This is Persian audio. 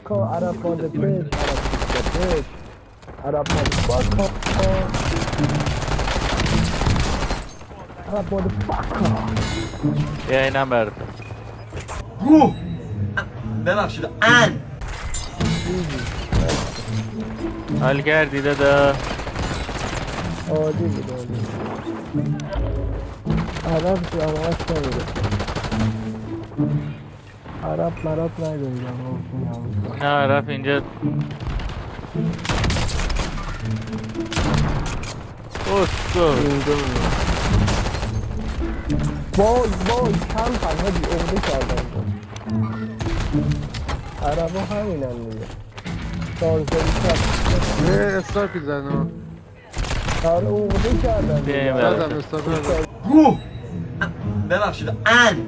fucker, Arab on the bitch, Arab on the fucker, Arab on the fucker. بیا اینم برد ببخشید ان حال کردی دادا عالی بود عالی عرب جوابش نمیده عرب مرب نگویدم نه عرب اینجا اسکو وای کم هادی اغده کردن عرب ها همینن میگه سانسری کرد استاپی زنم آره اغده کردن زدم استاپی ببخشید ان